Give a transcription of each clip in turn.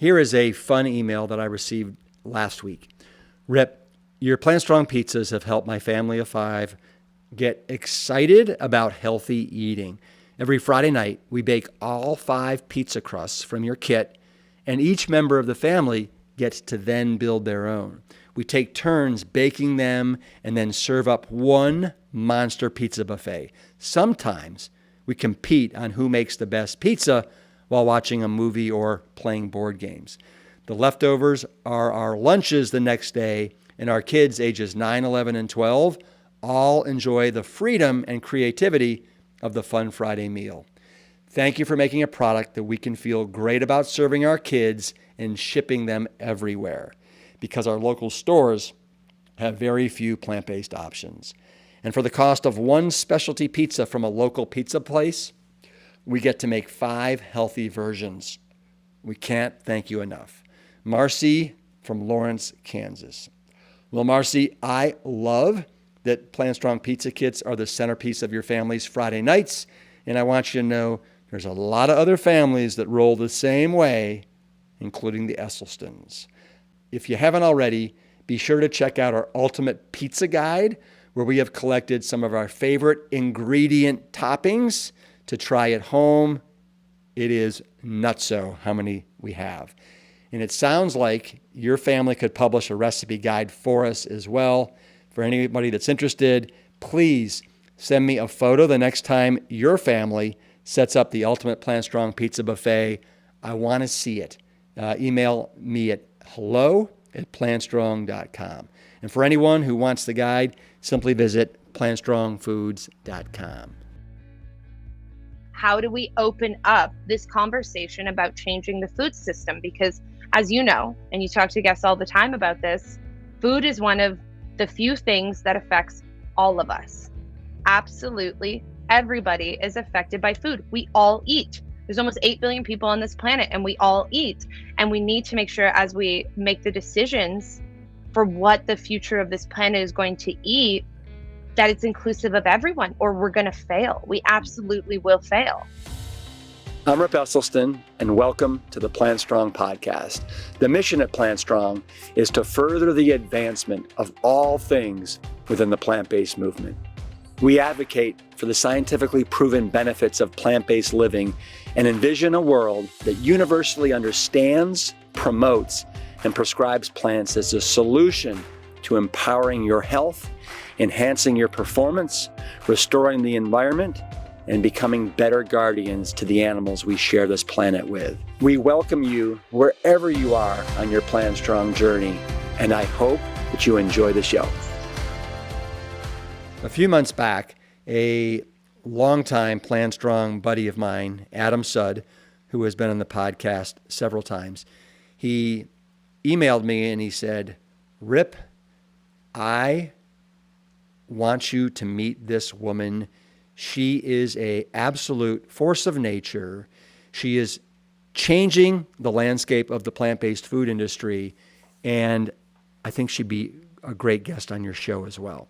Here is a fun email that I received last week. Rip, your Plant Strong pizzas have helped my family of 5 get excited about healthy eating. Every Friday night, we bake all 5 pizza crusts from your kit, and each member of the family gets to then build their own. We take turns baking them and then serve up one monster pizza buffet. Sometimes we compete on who makes the best pizza while watching a movie or playing board games. The leftovers are our lunches the next day, and our kids ages 9, 11, and 12 all enjoy the freedom and creativity of the Fun Friday meal. Thank you for making a product that we can feel great about serving our kids and shipping them everywhere, because our local stores have very few plant-based options. And for the cost of one specialty pizza from a local pizza place, we get to make 5 healthy versions. We can't thank you enough. Marcy from Lawrence, Kansas. Well, Marcy, I love that Plant Strong pizza kits are the centerpiece of your family's Friday nights, and I want you to know there's a lot of other families that roll the same way, including the Esselstyns. If you haven't already, be sure to check out our Ultimate Pizza Guide, where we have collected some of our favorite ingredient toppings to try at home. It is nutso how many we have. And it sounds like your family could publish a recipe guide for us as well. For anybody that's interested, please send me a photo the next time your family sets up the Ultimate Plant Strong Pizza Buffet. I want to see it. Email me at hello@plantstrong.com. And for anyone who wants the guide, simply visit plantstrongfoods.com. How do we open up this conversation about changing the food system? Because as you know, and you talk to guests all the time about this, food is one of the few things that affects all of us. Absolutely everybody is affected by food. We all eat. There's almost 8 billion people on this planet, and we all eat. And we need to make sure, as we make the decisions for what the future of this planet is going to eat, that it's inclusive of everyone, or we're going to fail. We absolutely will fail. I'm Rip Esselstyn, and welcome to the Plant Strong podcast. The mission at Plant Strong is to further the advancement of all things within the plant-based movement. We advocate for the scientifically proven benefits of plant-based living and envision a world that universally understands, promotes, and prescribes plants as a solution to empowering your health, enhancing your performance, restoring the environment, and becoming better guardians to the animals we share this planet with. We welcome you wherever you are on your Plant Strong journey, and I hope that you enjoy the show. A few months back, a longtime Plant Strong buddy of mine, Adam Sudd, who has been on the podcast several times, he emailed me and he said, Rip, I want you to meet this woman. She is an absolute force of nature. She is changing the landscape of the plant-based food industry, and I think she'd be a great guest on your show as well.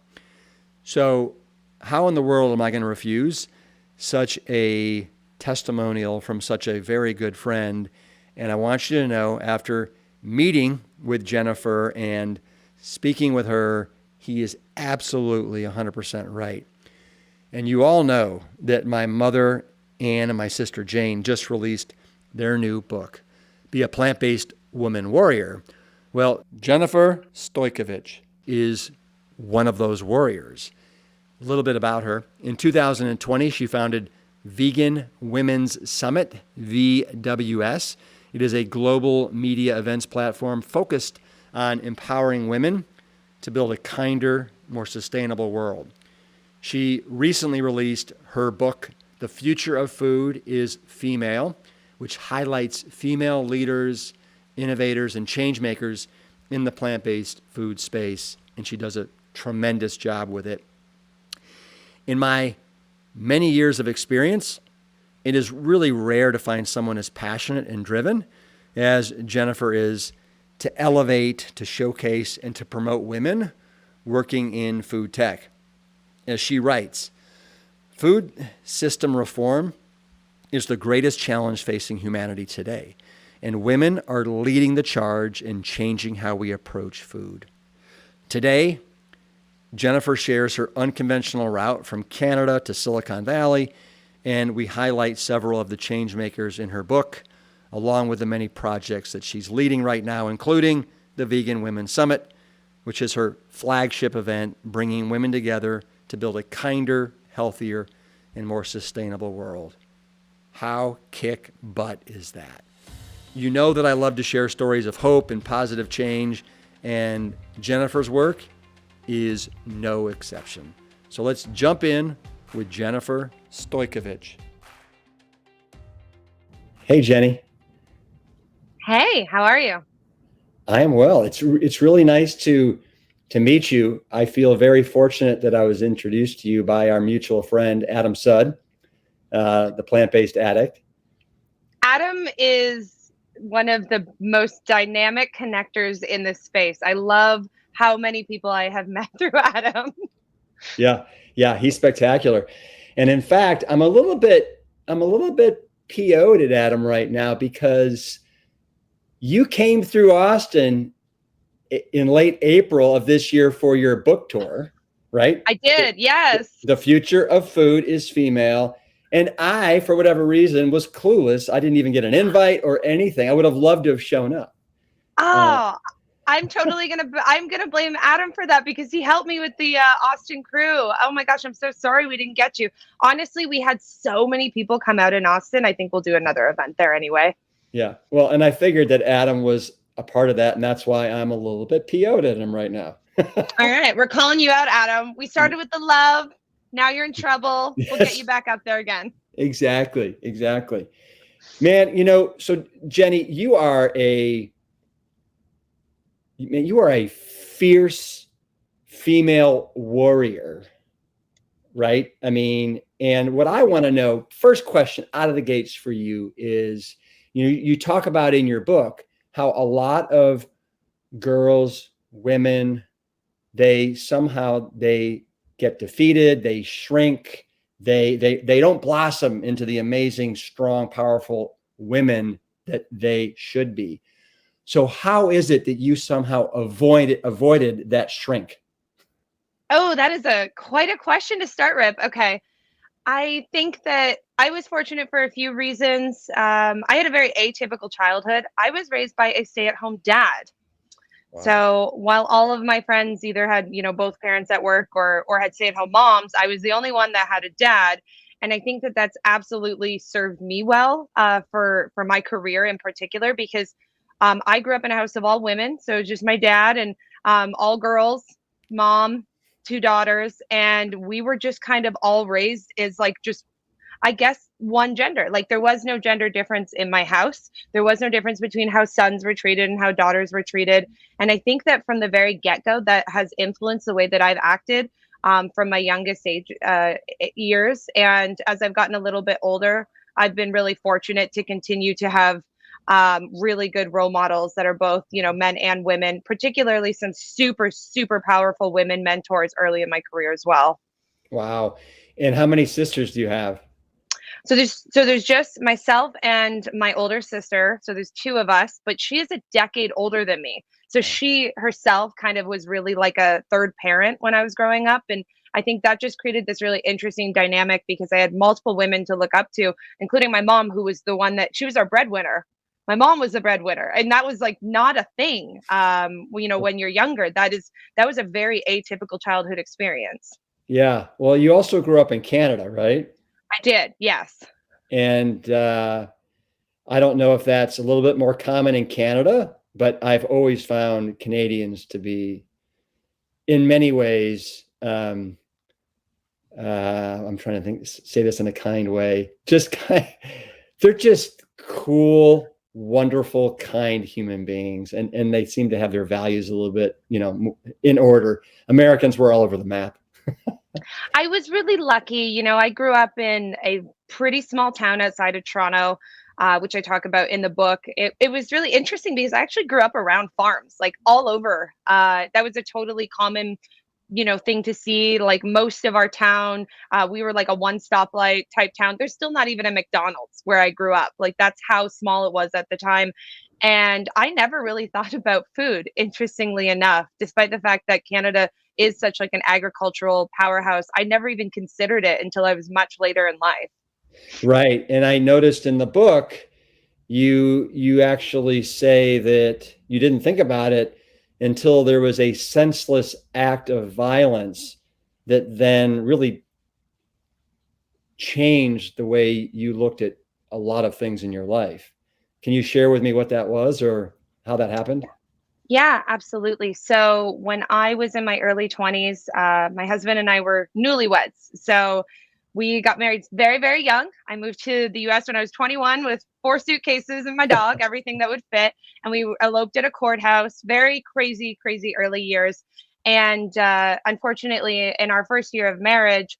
So how in the world am I going to refuse such a testimonial from such a very good friend? And I want you to know, after meeting with Jennifer and speaking with her, he is absolutely 100% right. And you all know that my mother, Ann, and my sister, Jane, just released their new book, Be a Plant-Based Woman Warrior. Well, Jennifer Stojkovic is one of those warriors. A little bit about her. In 2020, she founded Vegan Women's Summit, VWS. It is a global media events platform focused on empowering women to build a kinder, more sustainable world. She recently released her book, The Future of Food is Female, which highlights female leaders, innovators, and changemakers in the plant-based food space, and she does a tremendous job with it. In my many years of experience, it is really rare to find someone as passionate and driven as Jennifer is to elevate, to showcase, and to promote women working in food tech. As she writes, food system reform is the greatest challenge facing humanity today. and women are leading the charge in changing how we approach food. Today, Jennifer shares her unconventional route from Canada to Silicon Valley, and we highlight several of the changemakers in her book, along with the many projects that she's leading right now, including the Vegan Women's Summit, which is her flagship event, bringing women together to build a kinder, healthier, and more sustainable world. How kick butt is that? You know that I love to share stories of hope and positive change, and Jennifer's work is no exception. So let's jump in with Jennifer Stojkovic. Hey, Jenny. Hey, how are you? I am well. It's really nice to meet you. I feel very fortunate that I was introduced to you by our mutual friend, Adam Sudd, the plant-based addict. Adam is one of the most dynamic connectors in this space. I love how many people I have met through Adam. Yeah, he's spectacular. And in fact, I'm a little bit PO'd at Adam right now because you came through Austin in late April of this year for your book tour, right? I did, yes. The Future of Food is Female. And I, for whatever reason, was clueless. I didn't even get an invite or anything. I would have loved to have shown up. I'm gonna blame Adam for that because he helped me with the Austin crew. Oh my gosh, I'm so sorry we didn't get you. Honestly, we had so many people come out in Austin. I think we'll do another event there anyway. Yeah, well, and I figured that Adam was a part of that, and that's why I'm a little bit PO'd at him right now. All right, we're calling you out, Adam. We started with the love. Now you're in trouble. Yes. We'll get you back out there again. Exactly. Man, so Jenny, you are a fierce female warrior, right? I mean, and what I want to know, first question out of the gates for you is, you talk about in your book how a lot of girls, women, they get defeated, they shrink, they don't blossom into the amazing, strong, powerful women that they should be. So how is it that you somehow avoided that shrink? Oh, that is quite a question to start, Rip. Okay. I think that I was fortunate for a few reasons. I had a very atypical childhood. I was raised by a stay-at-home dad. Wow. So while all of my friends either had, both parents at work or had stay-at-home moms, I was the only one that had a dad. And I think that that's absolutely served me well for my career in particular, because I grew up in a house of all women. So it was just my dad and all girls, mom, 2 daughters. And we were just kind of all raised as I guess, one gender. Like there was no gender difference in my house. There was no difference between how sons were treated and how daughters were treated. And I think that from the very get-go, that has influenced the way that I've acted from my youngest years. And as I've gotten a little bit older, I've been really fortunate to continue to have really good role models that are both, men and women, particularly some super, super powerful women mentors early in my career as well. Wow. And how many sisters do you have? So there's just myself and my older sister. So there's 2 of us, but she is a decade older than me. So she herself kind of was really like a third parent when I was growing up. And I think that just created this really interesting dynamic because I had multiple women to look up to, including my mom, who was the one she was our breadwinner. My mom was the breadwinner, and that was like not a thing. When you're younger, that was a very atypical childhood experience. Yeah. Well, you also grew up in Canada, right? I did, yes. And I don't know if that's a little bit more common in Canada, but I've always found Canadians to be, in many ways, I'm trying to say this in a kind way, they're just cool, wonderful, kind human beings. And they seem to have their values a little bit, in order. Americans were all over the map. I was really lucky. I grew up in a pretty small town outside of Toronto, which I talk about in the book. It was really interesting because I actually grew up around farms, like all over. That was a totally common thing to see. Like most of our town, we were like a one stoplight type town. There's still not even a McDonald's where I grew up. Like that's how small it was at the time. And I never really thought about food, interestingly enough, despite the fact that Canada is such like an agricultural powerhouse. I never even considered it until I was much later in life. Right. And I noticed in the book, you actually say that you didn't think about it until there was a senseless act of violence that then really changed the way you looked at a lot of things in your life. Can you share with me what that was or how that happened? Yeah, absolutely. So when I was in my early 20s, my husband and I were newlyweds. So we got married very, very young. I moved to the US when I was 21 with 4 suitcases and my dog, everything that would fit. And we eloped at a courthouse, very crazy, crazy early years. And unfortunately, in our first year of marriage,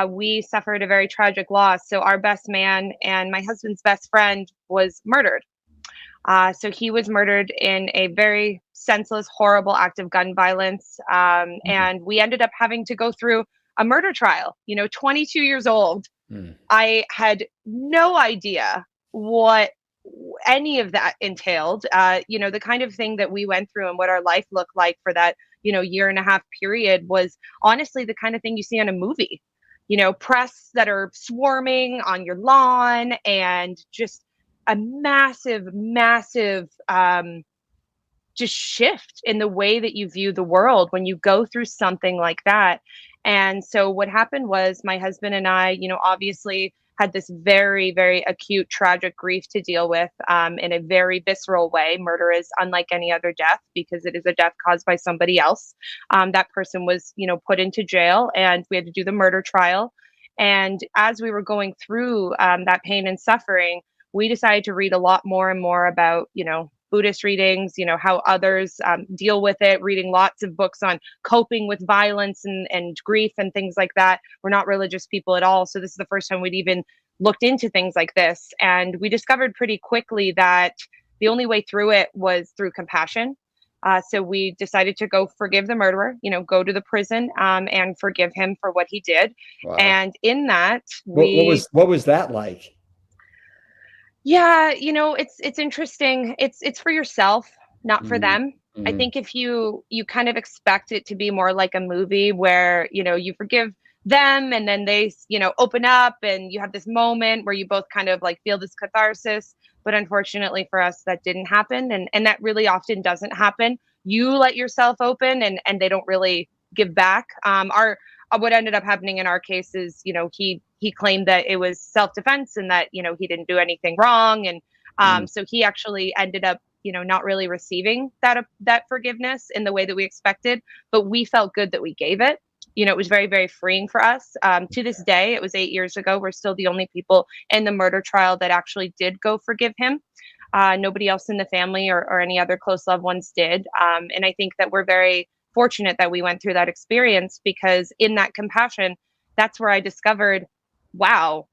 we suffered a very tragic loss. So our best man and my husband's best friend was murdered. So he was murdered in a very senseless, horrible act of gun violence. And we ended up having to go through a murder trial, 22 years old. I had no idea what any of that entailed. The kind of thing that we went through and what our life looked like for that, year and a half period was honestly the kind of thing you see on a movie. Press that are swarming on your lawn and just a massive, massive just shift in the way that you view the world when you go through something like that. And so what happened was my husband and I, obviously had this very, very acute, tragic grief to deal with in a very visceral way. Murder is unlike any other death because it is a death caused by somebody else. That person was, put into jail and we had to do the murder trial. And as we were going through that pain and suffering, we decided to read a lot more and more about, Buddhist readings, how others deal with it, reading lots of books on coping with violence and grief and things like that. We're not religious people at all. So this is the first time we'd even looked into things like this. And we discovered pretty quickly that the only way through it was through compassion. So we decided to go forgive the murderer, go to the prison and forgive him for what he did. Wow. And in that, what was that like? Yeah, it's interesting. It's for yourself, not for them. I think if you kind of expect it to be more like a movie where, you forgive them and then they, open up and you have this moment where you both kind of like feel this catharsis. But unfortunately for us, that didn't happen. And that really often doesn't happen. You let yourself open and they don't really give back. What ended up happening in our case is, he claimed that it was self-defense and that, he didn't do anything wrong. And so he actually ended up, not really receiving that forgiveness in the way that we expected, but we felt good that we gave it. It was very, very freeing for us. To this day, it was 8 years ago. We're still the only people in the murder trial that actually did go forgive him. Nobody else in the family or any other close loved ones did. And I think that we're very fortunate that we went through that experience because in that compassion, that's where I discovered, wow,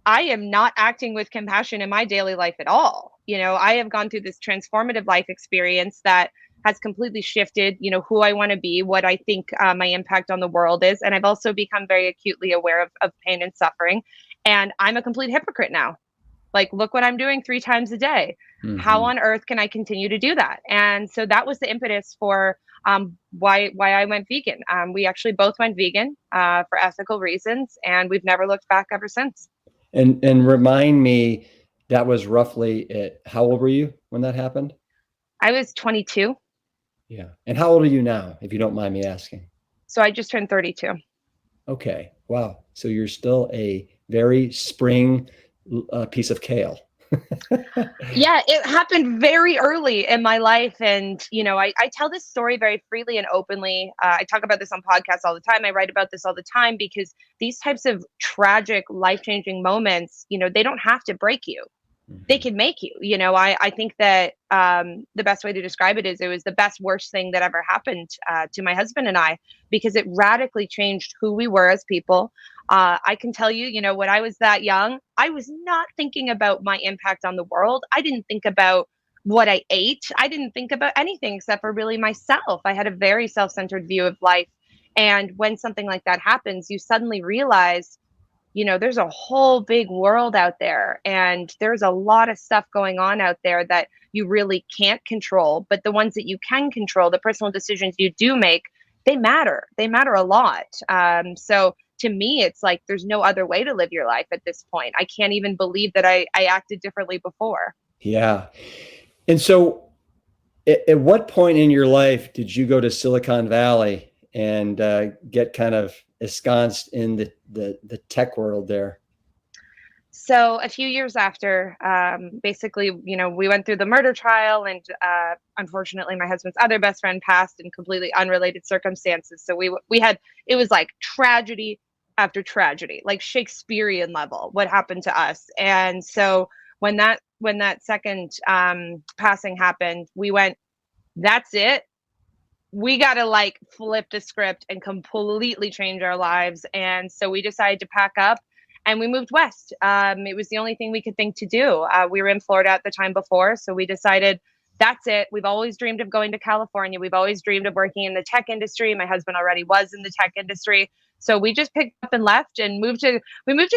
I am not acting with compassion in my daily life at all. I have gone through this transformative life experience that has completely shifted, who I want to be, what I think my impact on the world is. And I've also become very acutely aware of pain and suffering. And I'm a complete hypocrite now. Like, look what I'm doing 3 times a day. How on earth can I continue to do that? And so that was the impetus for why I went vegan. We actually both went vegan for ethical reasons, and we've never looked back ever since. And remind me, that was roughly how old were you when that happened? I was 22. Yeah. And how old are you now, if you don't mind me asking? So I just turned 32. Okay. Wow. So you're still a very spring piece of kale. Yeah, it happened very early in my life. And, I tell this story very freely and openly. I talk about this on podcasts all the time. I write about this all the time because these types of tragic, life-changing moments, they don't have to break you. They can make you. I think that the best way to describe it is it was the best, worst thing that ever happened to my husband and I, because it radically changed who we were as people. I can tell you, when I was that young, I was not thinking about my impact on the world. I didn't think about what I ate. I didn't think about anything except for really myself. I had a very self-centered view of life. And when something like that happens, you suddenly realize, there's a whole big world out there, and there's a lot of stuff going on out there that you really can't control. But the ones that you can control, the personal decisions you do make, they matter. They matter a lot. So to me, it's like there's no other way to live your life at this point. I can't even believe that I acted differently before. Yeah. And so at what point in your life did you go to Silicon Valley and get kind of ensconced in the tech world there? So a few years after, basically, we went through the murder trial, and unfortunately, my husband's other best friend passed in completely unrelated circumstances. So we had, it was like tragedy after tragedy, like Shakespearean level, what happened to us. And so when that second passing happened, we went, that's it. We got to like flip the script and completely change our lives. And so we decided to pack up and we moved west. It was the only thing we could think to do. We were in Florida at the time before. So we decided that's it. We've always dreamed of going to California. We've always dreamed of working in the tech industry. My husband already was in the tech industry. So we just picked up and left and moved to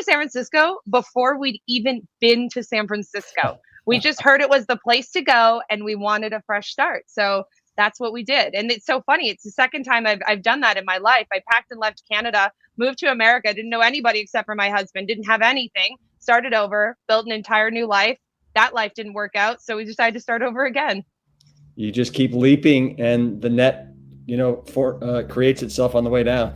San Francisco before we'd even been to San Francisco. We just heard it was the place to go and we wanted a fresh start. So that's what we did. And it's so funny. It's the second time I've done that in my life. I packed and left Canada, moved to America, didn't know anybody except for my husband, didn't have anything, started over, built an entire new life. That life didn't work out. So we decided to start over again. You just keep leaping and the net, creates itself on the way down.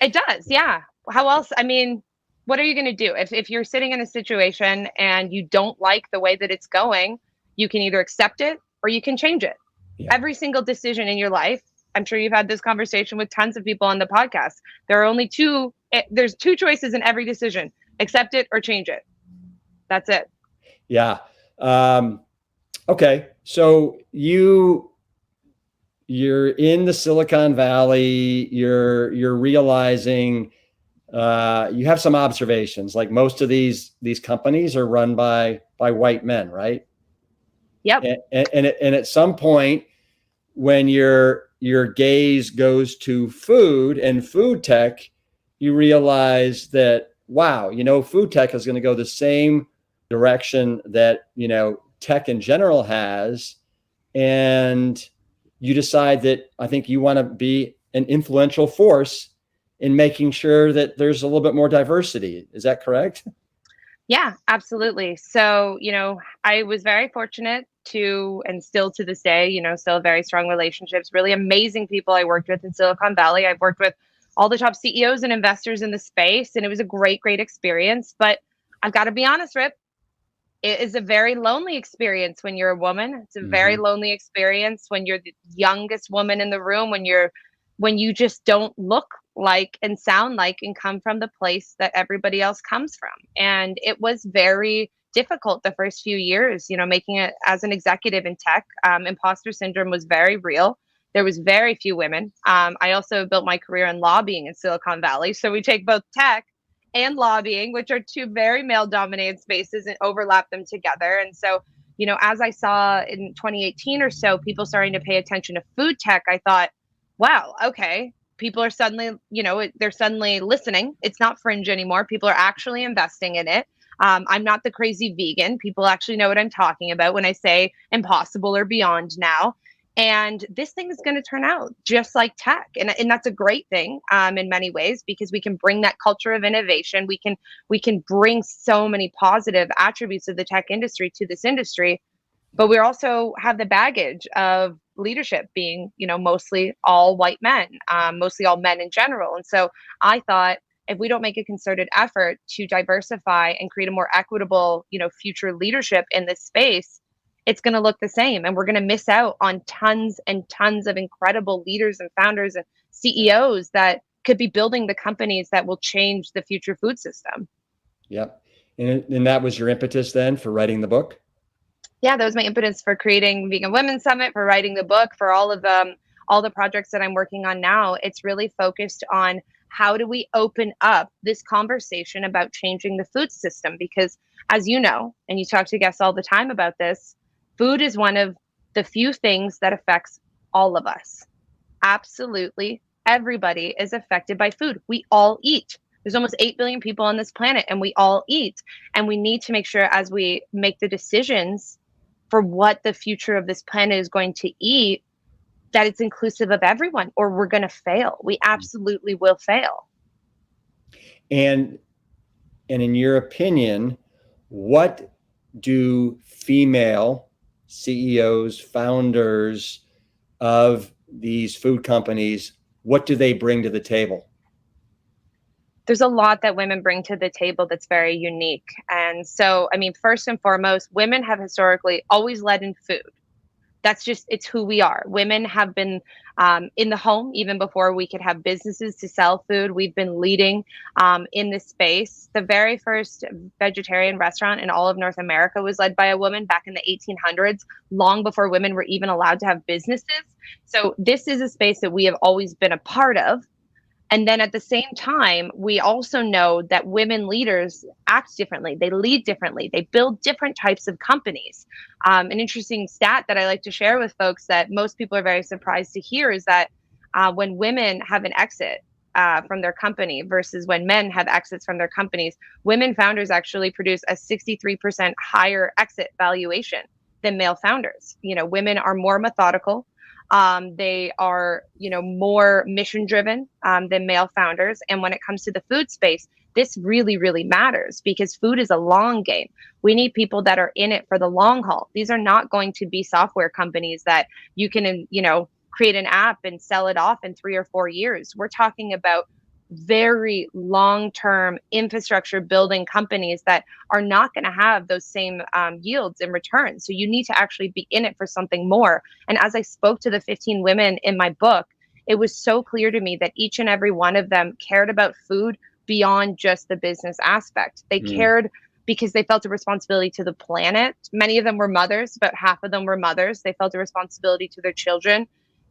It does. Yeah. How else? I mean, what are you going to do? If you're sitting in a situation and you don't like the way that it's going, you can either accept it or you can change it. Yeah. Every single decision in your life, I'm sure you've had this conversation with tons of people on the podcast. There's two choices in every decision: accept it or change it. That's it. Yeah. Okay. So you're in the Silicon Valley, you're realizing, you have some observations, like most of these companies are run by white men, right? Yep. And at some point, when your gaze goes to food and food tech, you realize that, wow, food tech is going to go the same direction that, tech in general has. And you decide that I think you want to be an influential force in making sure that there's a little bit more diversity. Is that correct? Yeah, absolutely. So, I was very fortunate to, and still to this day, still very strong relationships, really amazing people I worked with in Silicon Valley. I've worked with all the top CEOs and investors in the space, and it was a great, great experience. But I've got to be honest, Rip, it is a very lonely experience when you're a woman. It's a very lonely experience when you're the youngest woman in the room, when you just don't look like and sound like and come from the place that everybody else comes from. And it was very difficult the first few years, making it as an executive in tech. Imposter syndrome was very real. There was very few women. I also built my career in lobbying in Silicon Valley. So we take both tech and lobbying, which are two very male dominated spaces, and overlap them together. And so, as I saw in 2018 or so, people starting to pay attention to food tech, I thought, wow, okay, people are suddenly, they're suddenly listening. It's not fringe anymore. People are actually investing in it. I'm not the crazy vegan. People actually know what I'm talking about when I say impossible or beyond now. And this thing is going to turn out just like tech. And that's a great thing in many ways, because we can bring that culture of innovation. We can bring so many positive attributes of the tech industry to this industry. But we also have the baggage of leadership being, mostly all white men, mostly all men in general. And so I thought, if we don't make a concerted effort to diversify and create a more equitable, future leadership in this space, it's going to look the same. And we're going to miss out on tons and tons of incredible leaders and founders and CEOs that could be building the companies that will change the future food system. Yep. And that was your impetus then for writing the book? Yeah, that was my impetus for creating Vegan Women's Summit, for writing the book, for all the projects that I'm working on now. It's really focused on how do we open up this conversation about changing the food system? Because as you know, and you talk to guests all the time about this, food is one of the few things that affects all of us. Absolutely Everybody is affected by food. We all eat. There's almost 8 billion people on this planet, and we all eat. And we need to make sure, as we make the decisions for what the future of this planet is going to eat, that it's inclusive of everyone, or we're going to fail. We absolutely will fail. And in your opinion, what do female CEOs, founders of these food companies, what do they bring to the table? There's a lot that women bring to the table that's very unique. And so, I mean, first and foremost, women have historically always led in food. That's just, it's who we are. Women have been in the home even before we could have businesses to sell food. We've been leading in this space. The very first vegetarian restaurant in all of North America was led by a woman back in the 1800s, long before women were even allowed to have businesses. So this is a space that we have always been a part of. And then at the same time, we also know that women leaders act differently. They lead differently. They build different types of companies. An interesting stat that I like to share with folks that most people are very surprised to hear is that when women have an exit from their company versus when men have exits from their companies, women founders actually produce a 63% higher exit valuation than male founders. You know, women are more methodical. They are, more mission driven than male founders. And when it comes to the food space, this really, really matters because food is a long game. We need people that are in it for the long haul. These are not going to be software companies that you can, create an app and sell it off in 3 or 4 years. We're talking about very long-term infrastructure building companies that are not going to have those same yields in return. So you need to actually be in it for something more. And as I spoke to the 15 women in my book, it was so clear to me that each and every one of them cared about food beyond just the business aspect. They cared because they felt a responsibility to the planet. Many of them were mothers, about half of them were mothers. They felt a responsibility to their children.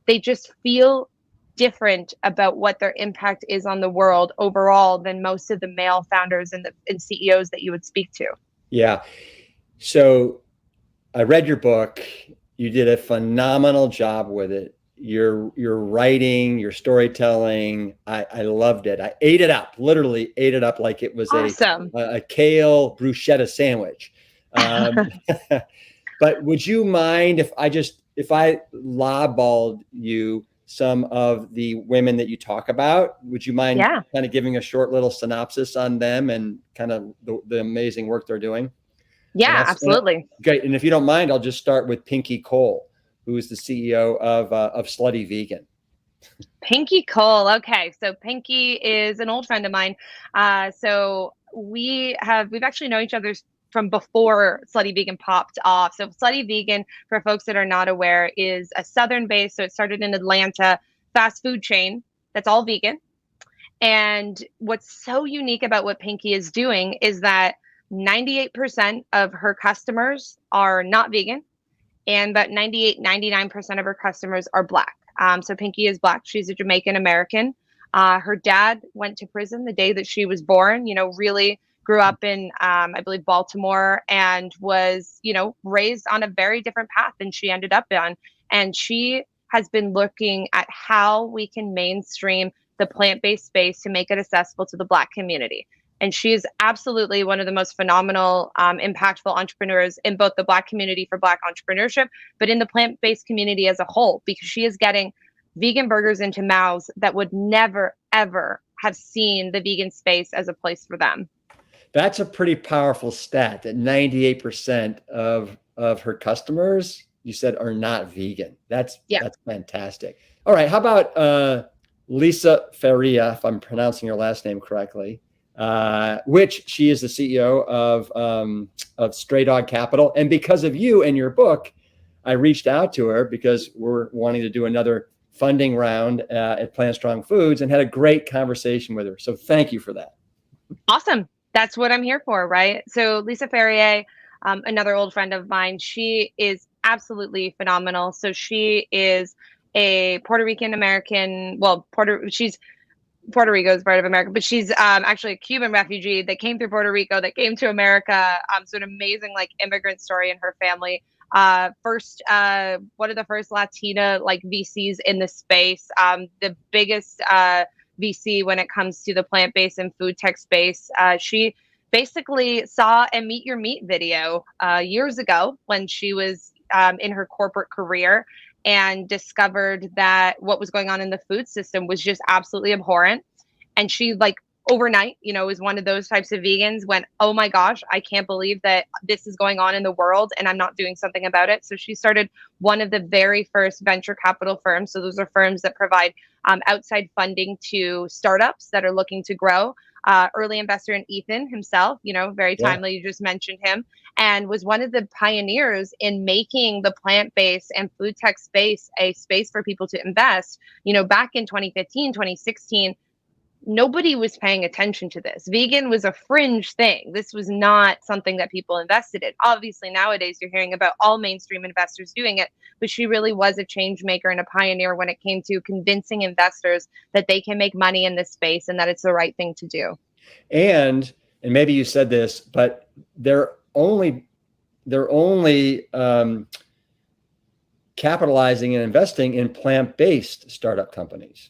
They just feel different about what their impact is on the world overall than most of the male founders and CEOs that you would speak to. Yeah. So I read your book. You did a phenomenal job with it. Your writing, your storytelling, I loved it. I ate it up, literally ate it up like it was awesome. a kale bruschetta sandwich. But would you mind if I lowballed you some of the women that you talk about? Would you mind kind of giving a short little synopsis on them and kind of the amazing work they're doing? Yeah, absolutely. Great. And if you don't mind, I'll just start with Pinkie Cole, who is the CEO of Slutty Vegan. Pinkie Cole. Okay. So Pinkie is an old friend of mine. So we've actually known each other from before Slutty Vegan popped off. So Slutty Vegan, for folks that are not aware, is a Southern base. So it started in Atlanta, fast food chain that's all vegan. And what's so unique about what Pinkie is doing is that 98% of her customers are not vegan, and about 99% of her customers are Black. So Pinkie is Black. She's a Jamaican American. Her dad went to prison the day that she was born, really grew up in, I believe, Baltimore, and was, raised on a very different path than she ended up on. And she has been looking at how we can mainstream the plant-based space to make it accessible to the Black community. And she is absolutely one of the most phenomenal, impactful entrepreneurs in both the Black community for Black entrepreneurship, but in the plant-based community as a whole, because she is getting vegan burgers into mouths that would never, ever have seen the vegan space as a place for them. That's a pretty powerful stat, that 98% of her customers, you said, are not vegan. That's fantastic. All right. How about Lisa Faria, if I'm pronouncing your last name correctly, which she is the CEO of Stray Dog Capital. And because of you and your book, I reached out to her because we're wanting to do another funding round at Plant Strong Foods, and had a great conversation with her. So thank you for that. Awesome. That's what I'm here for, right? So Lisa Faria, another old friend of mine, she is absolutely phenomenal. So she is a Puerto Rican American. Well, Puerto Rico is part of America, but she's actually a Cuban refugee that came through Puerto Rico, that came to America. So an amazing immigrant story in her family. One of the first Latina like VCs in the space, the biggest VC when it comes to the plant-based and food tech space. She basically saw a Meet Your Meat video years ago when she was in her corporate career, and discovered that what was going on in the food system was just absolutely abhorrent. And she like overnight, is one of those types of vegans, went, oh my gosh, I can't believe that this is going on in the world and I'm not doing something about it. So she started one of the very first venture capital firms. So those are firms that provide outside funding to startups that are looking to grow. Early investor in Ethan himself, very timely. You just mentioned him, and was one of the pioneers in making the plant-based and food tech space a space for people to invest. Back in 2015, 2016, nobody was paying attention to this. Vegan was a fringe thing. This was not something that people invested in. Obviously, nowadays you're hearing about all mainstream investors doing it, but she really was a change maker and a pioneer when it came to convincing investors that they can make money in this space and that it's the right thing to do. And maybe you said this, but they're only capitalizing and investing in plant-based startup companies.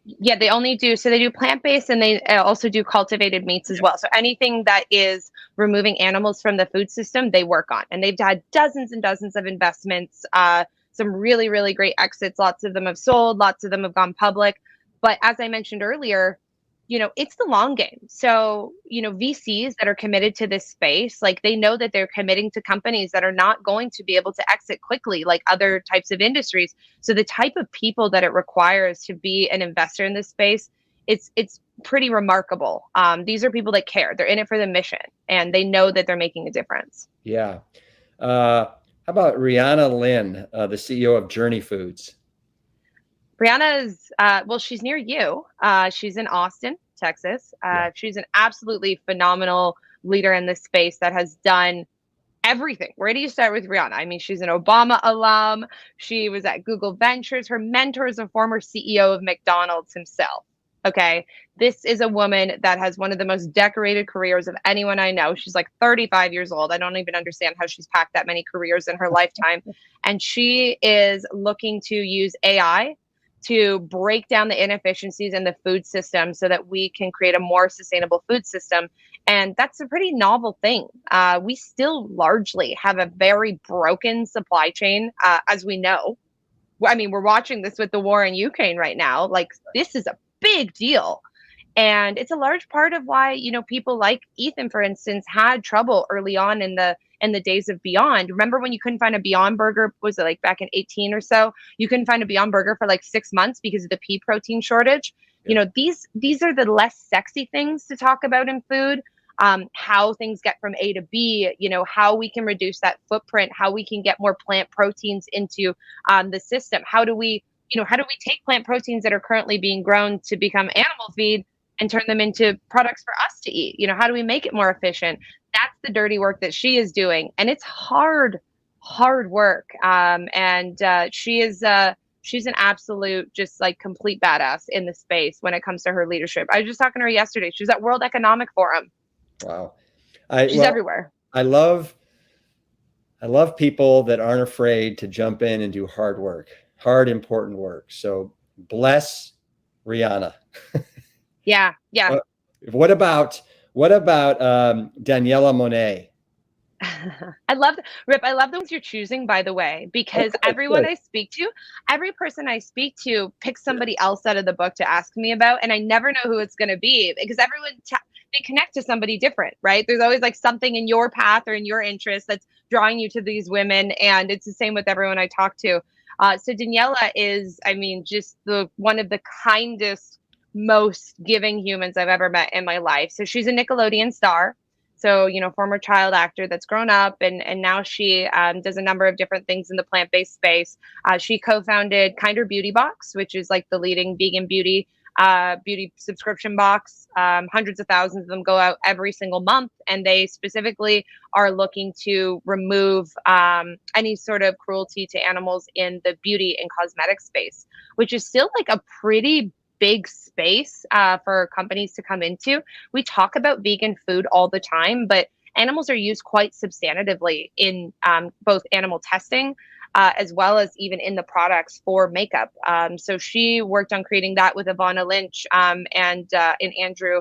Yeah, they only do. So they do plant-based, and they also do cultivated meats as well. So anything that is removing animals from the food system, they work on. And they've had dozens and dozens of investments, some really, really great exits. Lots of them have sold, lots of them have gone public. But as I mentioned earlier, it's the long game. So, VCs that are committed to this space, like they know that they're committing to companies that are not going to be able to exit quickly like other types of industries. So the type of people that it requires to be an investor in this space, it's pretty remarkable. These are people that care. They're in it for the mission, and they know that they're making a difference. Yeah. How about Rihanna Lynn, the CEO of Journey Foods? Rihanna is, she's near you. She's in Austin, Texas. She's an absolutely phenomenal leader in this space that has done everything. Where do you start with Rihanna? I mean, she's an Obama alum. She was at Google Ventures. Her mentor is a former CEO of McDonald's himself. Okay. This is a woman that has one of the most decorated careers of anyone I know. She's like 35 years old. I don't even understand how she's packed that many careers in her lifetime. And she is looking to use AI to break down the inefficiencies in the food system so that we can create a more sustainable food system. And that's a pretty novel thing. We still largely have a very broken supply chain, as we know. I mean, we're watching this with the war in Ukraine right now. Like, this is a big deal. And it's a large part of why, people like Ethan, for instance, had trouble early on in the days of Beyond. Remember when you couldn't find a Beyond burger? Was it like back in 18 or so? You couldn't find a Beyond burger for like 6 months because of the pea protein shortage. Yeah. These are the less sexy things to talk about in food. How things get from A to B, how we can reduce that footprint, how we can get more plant proteins into the system. How do we take plant proteins that are currently being grown to become animal feed and turn them into products for us to eat? How do we make it more efficient? That's the dirty work that she is doing. And it's hard work. She's an absolute, just like complete badass in the space when it comes to her leadership. I was just talking to her yesterday. She was at World Economic Forum. Wow. She's everywhere. I love people that aren't afraid to jump in and do hard work, important work. So bless Rihanna. Yeah. What about Daniella Monet? I love the ones you're choosing, by the way, because every person I speak to picks somebody else out of the book to ask me about, and I never know who it's going to be because everyone they connect to somebody different, right? There's always like something in your path or in your interest that's drawing you to these women, and it's the same with everyone I talk to. So Daniella is, just one of the kindest, most giving humans I've ever met in my life. So she's a Nickelodeon star. So, former child actor that's grown up, and now she does a number of different things in the plant-based space. She co-founded Kinder Beauty Box, which is like the leading vegan beauty subscription box. Hundreds of thousands of them go out every single month, and they specifically are looking to remove any sort of cruelty to animals in the beauty and cosmetic space, which is still like a pretty big space for companies to come into. We talk about vegan food all the time, but animals are used quite substantively in both animal testing as well as even in the products for makeup. So she worked on creating that with Ivana Lynch and Andrew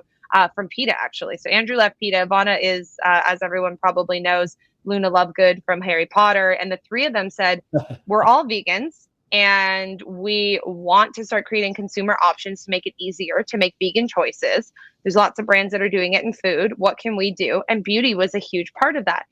from PETA, actually. So Andrew left PETA. Ivana is, as everyone probably knows, Luna Lovegood from Harry Potter. And the three of them said, we're all vegans and we want to start creating consumer options to make it easier to make vegan choices. There's lots of brands that are doing it in food. What can we do? And beauty was a huge part of that.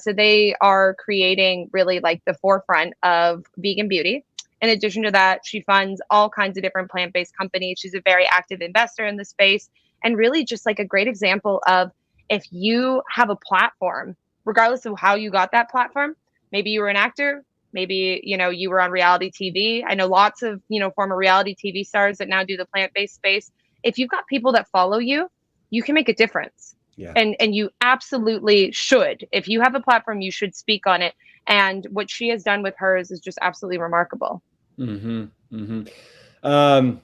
So they are creating really like the forefront of vegan beauty. In addition to that, she funds all kinds of different plant-based companies. She's a very active investor in the space, and really just like a great example of, if you have a platform, regardless of how you got that platform, maybe you were an actor, maybe, you were on reality TV. I know lots of, former reality TV stars that now do the plant-based space. If you've got people that follow you, you can make a difference. Yeah. And you absolutely should. If you have a platform, you should speak on it. And what she has done with hers is just absolutely remarkable. Mm-hmm. Mm-hmm.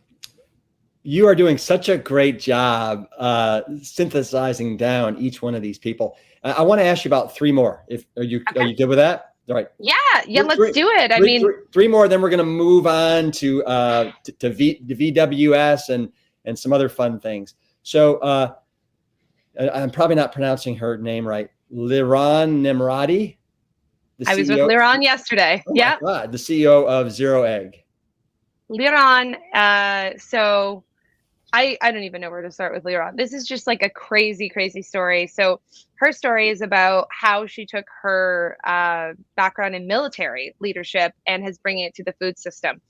You are doing such a great job synthesizing down each one of these people. I want to ask you about three more. Are you good with that? All right. Yeah. Let's do it. Three more. Then we're going to move on to VWS and some other fun things. So I'm probably not pronouncing her name right. Liran Nimrodi. I was with Liran yesterday. Oh yeah. God, the CEO of Zero Egg. Liran. So I don't even know where to start with Liran. This is just like a crazy, crazy story. So her story is about how she took her background in military leadership and has bringing it to the food system.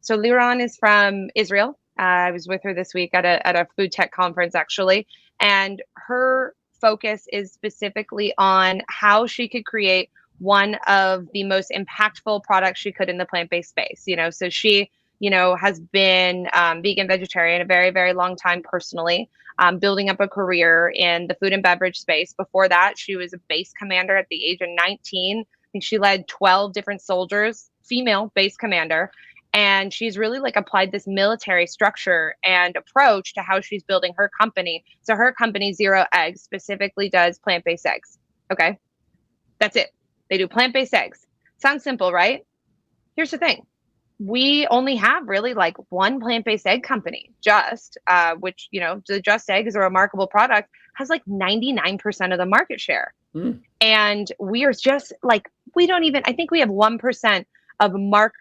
So Liran is from Israel. I was with her this week at a food tech conference, actually. And her focus is specifically on how she could create one of the most impactful products she could in the plant-based space. So she has been vegan, vegetarian a very, very long time personally, building up a career in the food and beverage space. Before that, she was a base commander at the age of 19. I think she led 12 different soldiers, female base commander. And she's really like applied this military structure and approach to how she's building her company. So her company, Zero Eggs, specifically does plant-based eggs. Okay, that's it. They do plant-based eggs. Sounds simple, right? Here's the thing. We only have really like one plant-based egg company, which, the Just Egg is a remarkable product, has like 99% of the market share. And we are just like, I think we have 1% of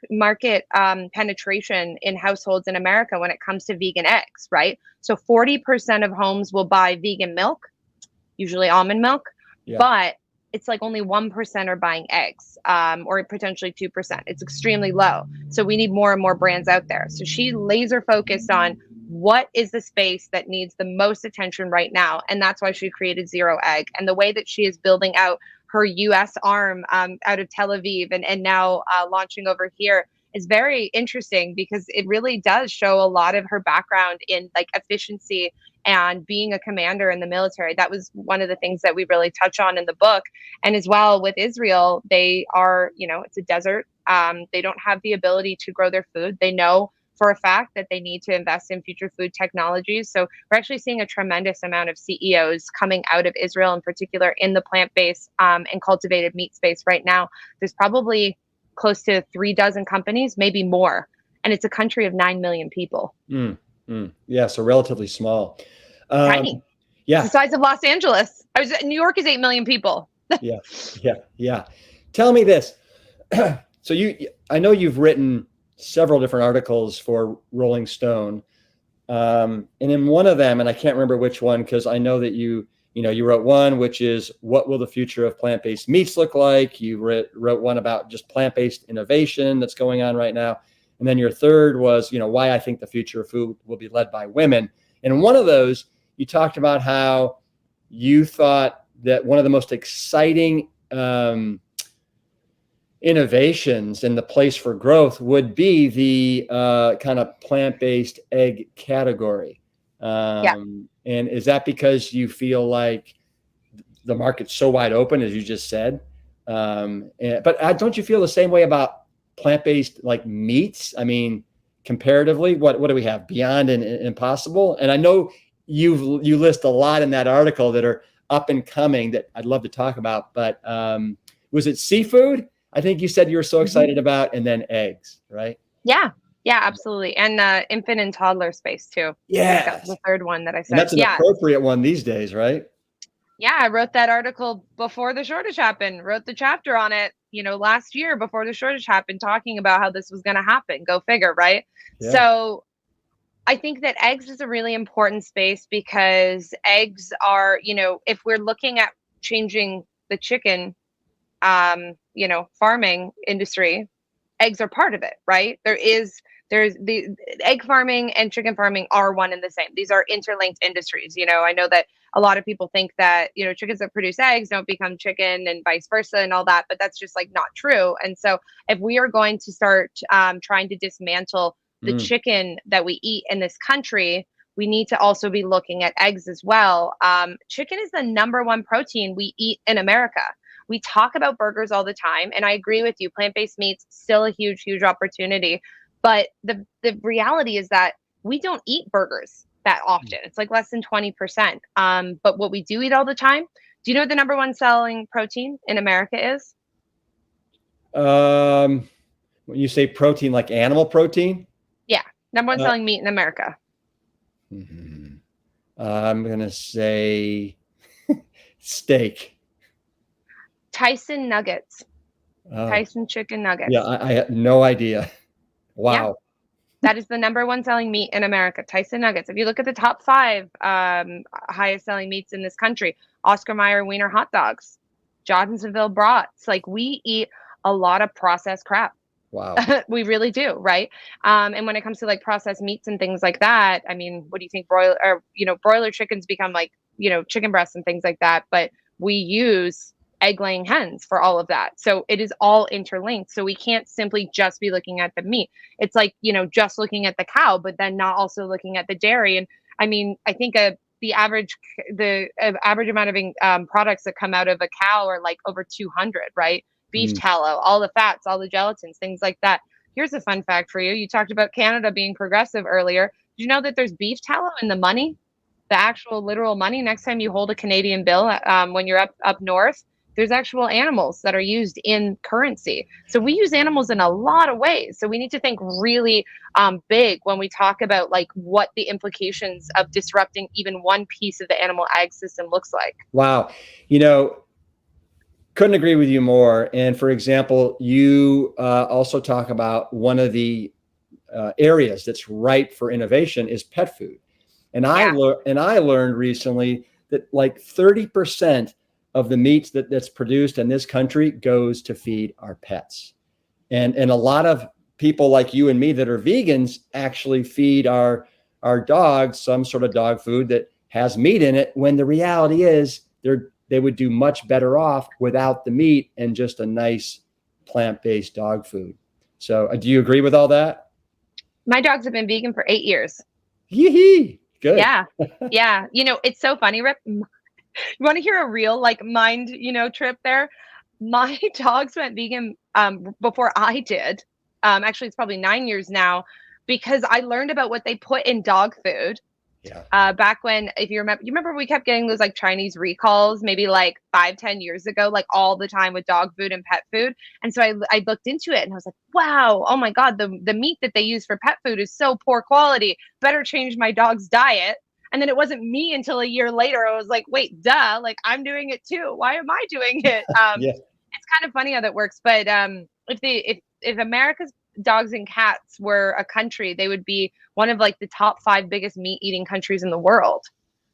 market penetration in households in America when it comes to vegan eggs, right? So 40% of homes will buy vegan milk, usually almond milk, but it's like only 1% are buying eggs, or potentially 2%. It's extremely low. So we need more and more brands out there. So she laser focused on what is the space that needs the most attention right now. And that's why she created Zero Egg. And the way that she is building out her US arm out of Tel Aviv and now launching over here is very interesting, because it really does show a lot of her background in like efficiency and being a commander in the military. That was one of the things that we really touch on in the book. And as well with Israel, they are, it's a desert. They don't have the ability to grow their food. They know for a fact that they need to invest in future food technologies. So we're actually seeing a tremendous amount of CEOs coming out of Israel, in particular in the plant-based and cultivated meat space right now. There's probably close to 36 companies, maybe more. And it's a country of 9 million people. Yeah, so relatively small. Tiny. Yeah. It's the size of Los Angeles. New York is 8 million people. Yeah. Tell me this. So I know you've written several different articles for Rolling Stone. And in one of them, and I can't remember which one, because I know that you wrote one, which is what will the future of plant-based meats look like? You wrote one about just plant-based innovation that's going on right now. And then your third was, why I think the future of food will be led by women. And in one of those, you talked about how you thought that one of the most exciting innovations and the place for growth would be the kind of plant-based egg category. And is that because you feel like the market's so wide open, as you just said? But don't you feel the same way about plant-based like meats? I mean, comparatively, what do we have? Beyond and Impossible. And I know you list a lot in that article that are up and coming that I'd love to talk about. But was it seafood? I think you said you were so excited about, and then eggs, right? Yeah. Yeah, absolutely. And infant and toddler space too. Yeah. That's the third one that I And said. that's an appropriate one these days, right? Yeah, I wrote that article before the shortage happened, wrote the chapter on it, last year before the shortage happened, talking about how this was going to happen. Go figure, right? Yeah. So I think that eggs is a really important space because eggs are, if we're looking at changing the chicken, farming industry, eggs are part of it, right? There's the egg farming and chicken farming are one and the same. These are interlinked industries. I know that a lot of people think that, chickens that produce eggs don't become chicken and vice versa and all that, but that's just like not true. And so if we are going to start trying to dismantle the chicken that we eat in this country, we need to also be looking at eggs as well. Chicken is the number one protein we eat in America. We talk about burgers all the time, and I agree with you. Plant-based meat's still a huge, huge opportunity. But the reality is that we don't eat burgers that often. It's like less than 20%. But what we do eat all the time, do you know what the number one selling protein in America is? When you say protein, like animal protein? Yeah, number one selling meat in America. I'm going to say steak. Tyson nuggets. Tyson chicken nuggets. Yeah, I had no idea. Wow. Yeah. That is the number one selling meat in America, Tyson nuggets. If you look at the top 5 highest selling meats in this country, Oscar Mayer Wiener hot dogs, Johnsonville brats. Like, we eat a lot of processed crap. Wow. We really do, right? And when it comes to like processed meats and things like that, I mean, what do you think? Broiler chickens become like, chicken breasts and things like that. But we use egg-laying hens for all of that. So it is all interlinked. So we can't simply just be looking at the meat. It's like, just looking at the cow, but then not also looking at the dairy. And I mean, I think the average amount of products that come out of a cow are like over 200, right? Beef tallow, all the fats, all the gelatins, things like that. Here's a fun fact for you. You talked about Canada being progressive earlier. Did you know that there's beef tallow in the money? The actual literal money. Next time you hold a Canadian bill, when you're up north, there's actual animals that are used in currency. So we use animals in a lot of ways. So we need to think really big when we talk about like what the implications of disrupting even one piece of the animal ag system looks like. Wow. Couldn't agree with you more. And for example, you also talk about one of the areas that's ripe for innovation is pet food. And I learned recently that like 30% of the meats that's produced in this country goes to feed our pets. And a lot of people like you and me that are vegans actually feed our dogs some sort of dog food that has meat in it, when the reality is they would do much better off without the meat and just a nice plant-based dog food. So do you agree with all that? My dogs have been vegan for 8 years. Yee-hee. Good. Yeah. Yeah. It's so funny, Rip. You want to hear a real like mind, trip there? My dogs went vegan before I did. Actually, it's probably 9 years now, because I learned about what they put in dog food. Yeah. Back when, if you remember we kept getting those like Chinese recalls, maybe like 5-10 years ago, like all the time with dog food and pet food. And so I looked into it and I was like, wow, oh my God, the meat that they use for pet food is so poor quality. Better change my dog's diet. And then it wasn't me until a year later. I was like, wait, duh, like I'm doing it too. Why am I doing it? Yeah. It's kind of funny how that works. But if America's dogs and cats were a country, they would be one of like the top 5 biggest meat eating countries in the world.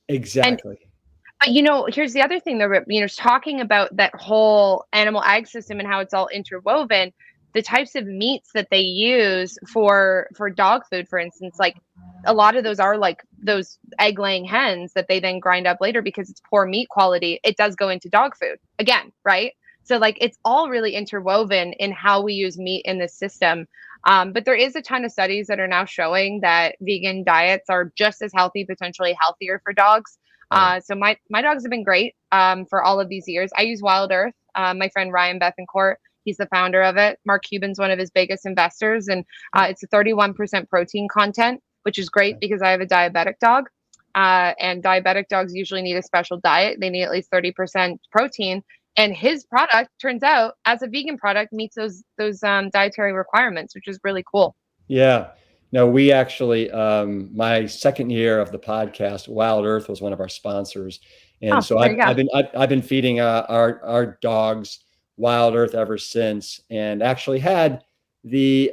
Exactly. But here's the other thing that, talking about that whole animal ag system and how it's all interwoven. The types of meats that they use for dog food, for instance, like a lot of those are like those egg laying hens that they then grind up later because it's poor meat quality. It does go into dog food again, right? So like it's all really interwoven in how we use meat in this system. But there is a ton of studies that are now showing that vegan diets are just as healthy, potentially healthier for dogs. So my dogs have been great for all of these years. I use Wild Earth. My friend Ryan Bethencourt, he's the founder of it. Mark Cuban's one of his biggest investors, and it's a 31% protein content, which is great because I have a diabetic dog. And diabetic dogs usually need a special diet. They need at least 30% protein. And his product turns out, as a vegan product, meets those dietary requirements, which is really cool. Yeah. No, we actually, my second year of the podcast, Wild Earth was one of our sponsors, and so there you go. I've been feeding our dogs Wild Earth ever since, and actually had the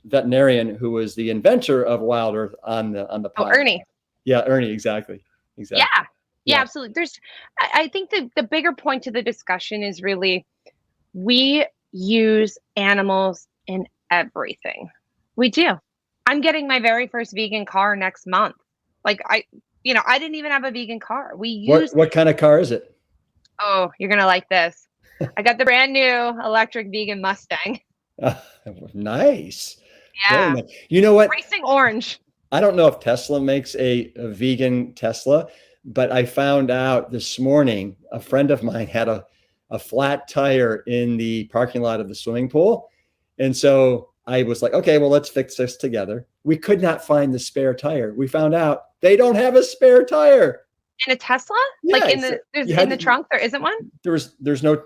veterinarian who was the inventor of Wild Earth on the podcast. Ernie. Yeah, Ernie, exactly. Yeah, absolutely. I think the bigger point to the discussion is really, we use animals in everything. We do. I'm getting my very first vegan car next month. Like I didn't even have a vegan car. We use what kind of car is it? Oh, you're gonna like this. I got the brand new electric vegan Mustang. Nice. Yeah. Nice. You know what? Racing orange. I don't know if Tesla makes a vegan Tesla, but I found out this morning a friend of mine had a flat tire in the parking lot of the swimming pool. And so I was like, okay, well, let's fix this together. We could not find the spare tire. We found out they don't have a spare tire. In a Tesla? Yeah, like in the trunk, there isn't one? There was no.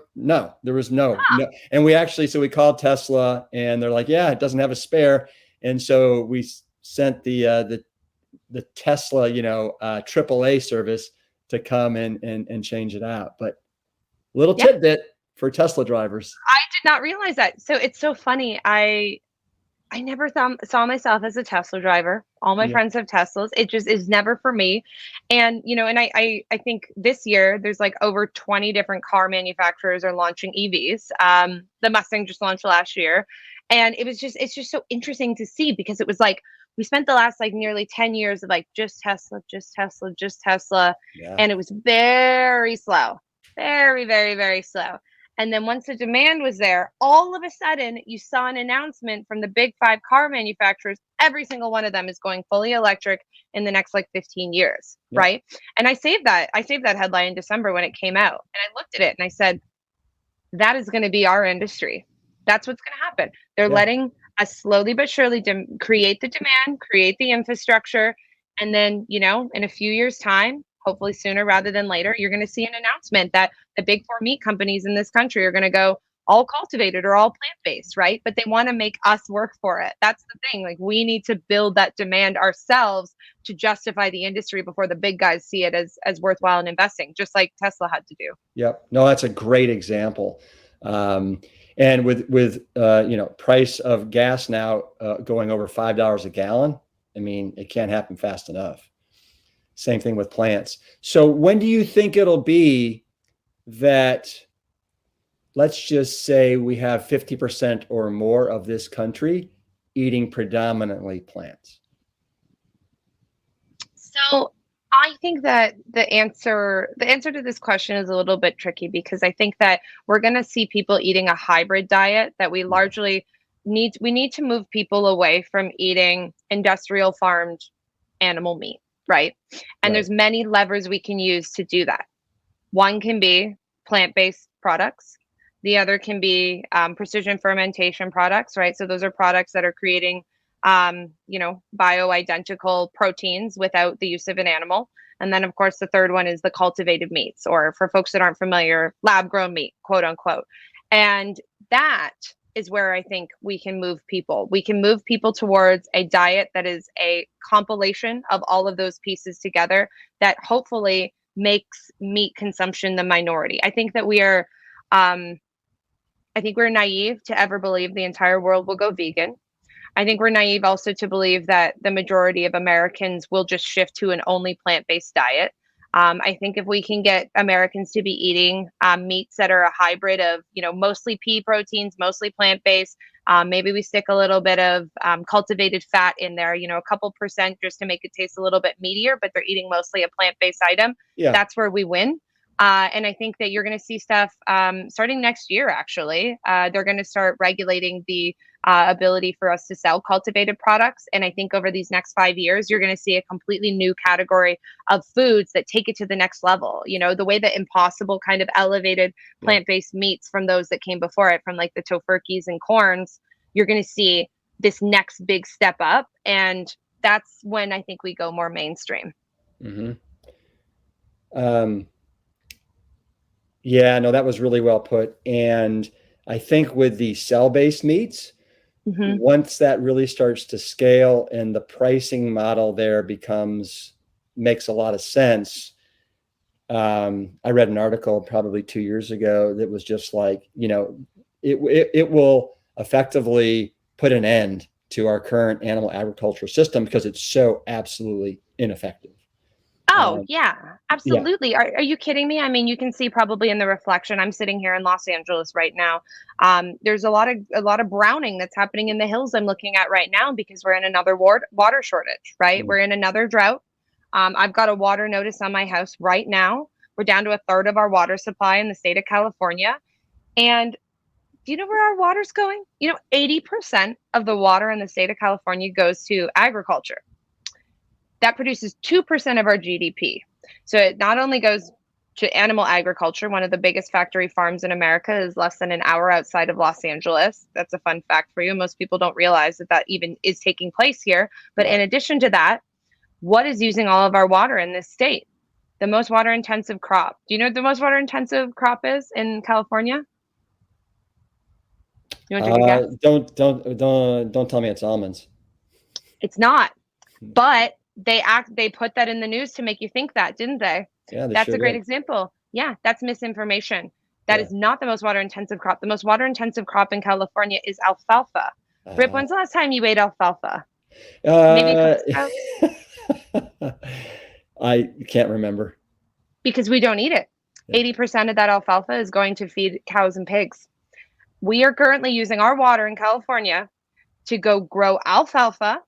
And we called Tesla and they're like, yeah, it doesn't have a spare. And so we sent the Tesla, AAA service to come and change it out. But little tidbit for Tesla drivers. I did not realize that. So it's so funny. I never saw myself as a Tesla driver. All my friends have Teslas. It just is never for me. And, and I think this year there's like over 20 different car manufacturers are launching EVs. The Mustang just launched last year. And it's just so interesting to see, because it was like, we spent the last like nearly 10 years of like just Tesla. Yeah. And it was very slow, very, very, very slow. And then once the demand was there, all of a sudden you saw an announcement from the big 5 car manufacturers. Every single one of them is going fully electric in the next like 15 years. Yep. Right. And I saved that headline in December when it came out. And I looked at it and I said, that is going to be our industry. That's what's going to happen. They're letting us slowly but surely create the demand, create the infrastructure. And then, in a few years' time, hopefully sooner rather than later, you're going to see an announcement that the big 4 meat companies in this country are going to go all cultivated or all plant-based, right? But they want to make us work for it. That's the thing. Like, we need to build that demand ourselves to justify the industry before the big guys see it as worthwhile in investing, just like Tesla had to do. Yep. No, that's a great example. And with price of gas now going over $5 a gallon, I mean, it can't happen fast enough. Same thing with plants. So when do you think it'll be that, let's just say we have 50% or more of this country eating predominantly plants? So I think that the answer to this question is a little bit tricky, because I think that we're going to see people eating a hybrid diet, that we largely need to move people away from eating industrial farmed animal meat. Right. And there's many levers we can use to do that. One can be plant-based products. The other can be precision fermentation products. Right. So those are products that are creating, bioidentical proteins without the use of an animal. And then, of course, the third one is the cultivated meats, or for folks that aren't familiar, lab grown meat, quote unquote. And that is where I think we can move people. We can move people towards a diet that is a compilation of all of those pieces together, that hopefully makes meat consumption the minority. I think that we're naive to ever believe the entire world will go vegan. I think we're naive also to believe that the majority of Americans will just shift to an only plant-based diet. I think if we can get Americans to be eating meats that are a hybrid of, mostly pea proteins, mostly plant-based, maybe we stick a little bit of cultivated fat in there, a couple percent just to make it taste a little bit meatier, but they're eating mostly a plant-based item. Yeah. That's where we win. And I think that you're going to see stuff starting next year, actually. They're going to start regulating the ability for us to sell cultivated products. And I think over these next 5 years, you're going to see a completely new category of foods that take it to the next level. The way that Impossible kind of elevated plant-based meats from those that came before it, from like the tofurkeys and corns, you're going to see this next big step up. And that's when I think we go more mainstream. Mm-hmm. Yeah, no, that was really well put. And I think with the cell-based meats, Mm-hmm. once that really starts to scale and the pricing model there makes a lot of sense. I read an article probably 2 years ago that was just like, it will effectively put an end to our current animal agriculture system because it's so absolutely ineffective. Oh, yeah, Yeah. absolutely. Are you kidding me? I mean, you can see probably in the reflection. I'm sitting here in Los Angeles right now. There's a lot of browning that's happening in the hills I'm looking at right now because we're in another water shortage, right? We're in another drought. I've got a water notice on my house right now. We're down to a third of our water supply in the state of California. And do you know where our water's going? 80% of the water in the state of California goes to agriculture. That produces 2% of our GDP. So it not only goes to animal agriculture, one of the biggest factory farms in America is less than an hour outside of Los Angeles. That's a fun fact for you. Most people don't realize that even is taking place here. But in addition to that, what is using all of our water in this state? The most water intensive crop. Do you know what the most water intensive crop is in California? You want to take a guess? Don't tell me it's almonds. It's not. But they put that in the news to make you think that, didn't they? Yeah, that's a great example. Yeah, that's misinformation. That is not the most water intensive crop. The most water intensive crop in California is alfalfa. Rip, when's the last time you ate alfalfa? Maybe I can't remember. Because we don't eat it. 80% of that alfalfa is going to feed cows and pigs. We are currently using our water in California to go grow alfalfa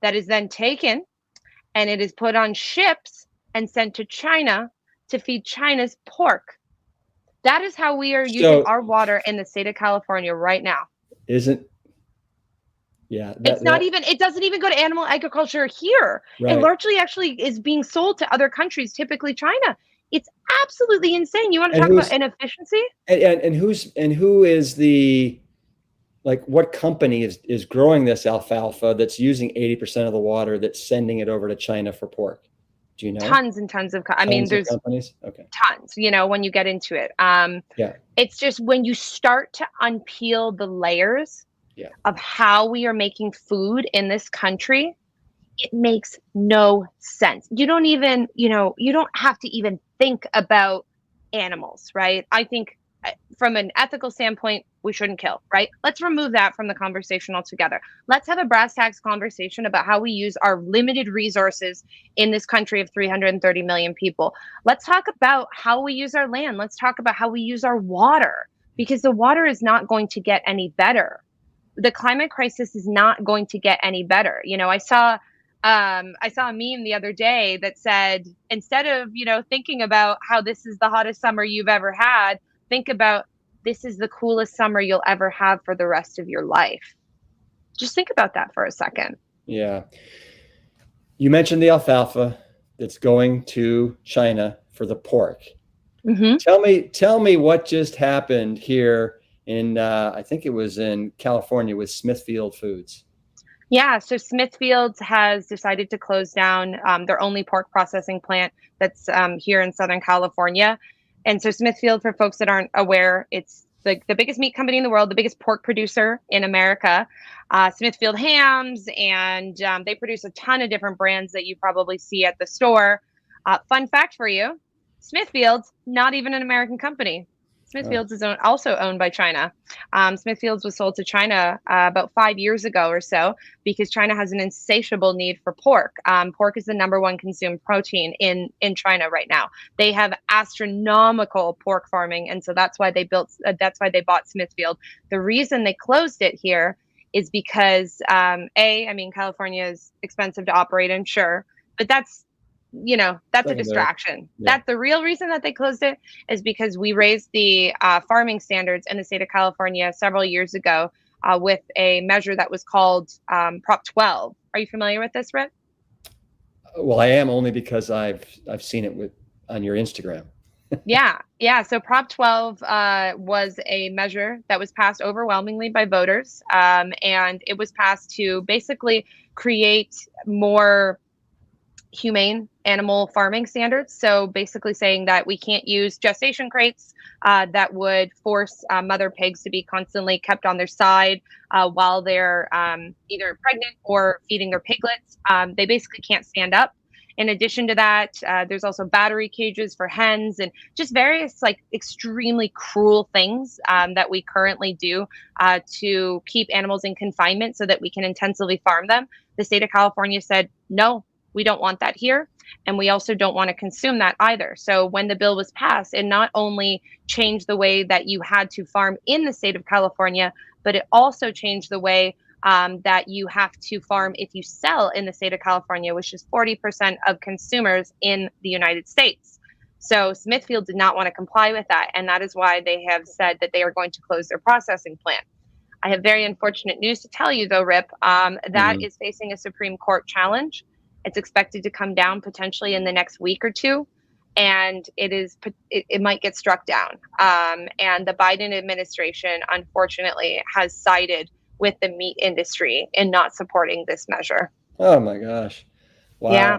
that is then taken and it is put on ships and sent to China to feed China's pork. That is how we are using our water in the state of California right now. It doesn't even go to animal agriculture here. Right. It largely actually is being sold to other countries, typically China. It's absolutely insane. You want to talk about inefficiency? And who is what company is growing this alfalfa that's using 80% of the water that's sending it over to China for pork? Do you know? Tons and tons of there's companies. Okay. Tons, when you get into it. It's just when you start to unpeel the layers of how we are making food in this country, it makes no sense. You don't even, you don't have to even think about animals, right? I think from an ethical standpoint, we shouldn't kill, right? Let's remove that from the conversation altogether. Let's have a brass tacks conversation about how we use our limited resources in this country of 330 million people. Let's talk about how we use our land. Let's talk about how we use our water, because the water is not going to get any better. The climate crisis is not going to get any better. I saw a meme the other day that said, instead of, thinking about how this is the hottest summer you've ever had, think about this is the coolest summer you'll ever have for the rest of your life. Just think about that for a second. Yeah. You mentioned the alfalfa that's going to China for the pork. Mm-hmm. Tell me what just happened here in, I think it was in California with Smithfield Foods. Yeah, so Smithfield has decided to close down their only pork processing plant that's here in Southern California. And so Smithfield, for folks that aren't aware, it's the biggest meat company in the world, the biggest pork producer in America. Smithfield hams, and they produce a ton of different brands that you probably see at the store. Fun fact for you, Smithfield's not even an American company. Smithfields is also owned by China. Smithfields was sold to China about 5 years ago or so because China has an insatiable need for pork. Pork is the number one consumed protein in China right now. They have astronomical pork farming, and so that's why they bought Smithfield. The reason they closed it here is because California is expensive to operate in, sure, but that's a distraction. Yeah. That's the real reason that they closed it, is because we raised the farming standards in the state of California several years ago with a measure that was called Prop 12. Are you familiar with this, Rip? Well, I am, only because I've seen it on your Instagram. Yeah. So Prop 12 was a measure that was passed overwhelmingly by voters, and it was passed to basically create more humane animal farming standards. So basically saying that we can't use gestation crates that would force mother pigs to be constantly kept on their side while they're either pregnant or feeding their piglets. They basically can't stand up. In addition to that, there's also battery cages for hens and just various like extremely cruel things that we currently do to keep animals in confinement so that we can intensively farm them. The state of California said, no, we don't want that here. And we also don't want to consume that either. So when the bill was passed, it not only changed the way that you had to farm in the state of California, but it also changed the way that you have to farm if you sell in the state of California, which is 40% of consumers in the United States. So Smithfield did not want to comply with that. And that is why they have said that they are going to close their processing plant. I have very unfortunate news to tell you, though, Rip. That is facing a Supreme Court challenge. It's expected to come down potentially in the next week or two, and it might get struck down. And the Biden administration, unfortunately, has sided with the meat industry in not supporting this measure. Oh my gosh. Wow. Yeah.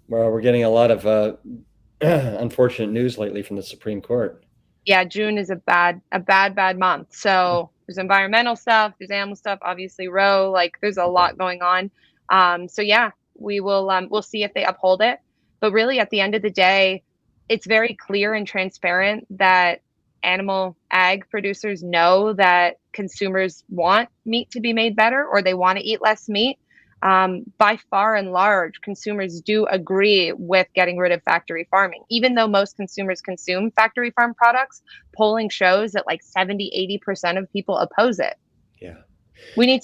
Well, we're getting a lot of unfortunate news lately from the Supreme Court. Yeah, June is a bad month. So there's environmental stuff, there's animal stuff, obviously Roe, like there's a lot going on. So yeah, we'll see if they uphold it. But really at the end of the day, it's very clear and transparent that animal ag producers know that consumers want meat to be made better or they want to eat less meat. By far and large, consumers do agree with getting rid of factory farming. Even though most consumers consume factory farm products, polling shows that like 70-80% of people oppose it. Yeah. We need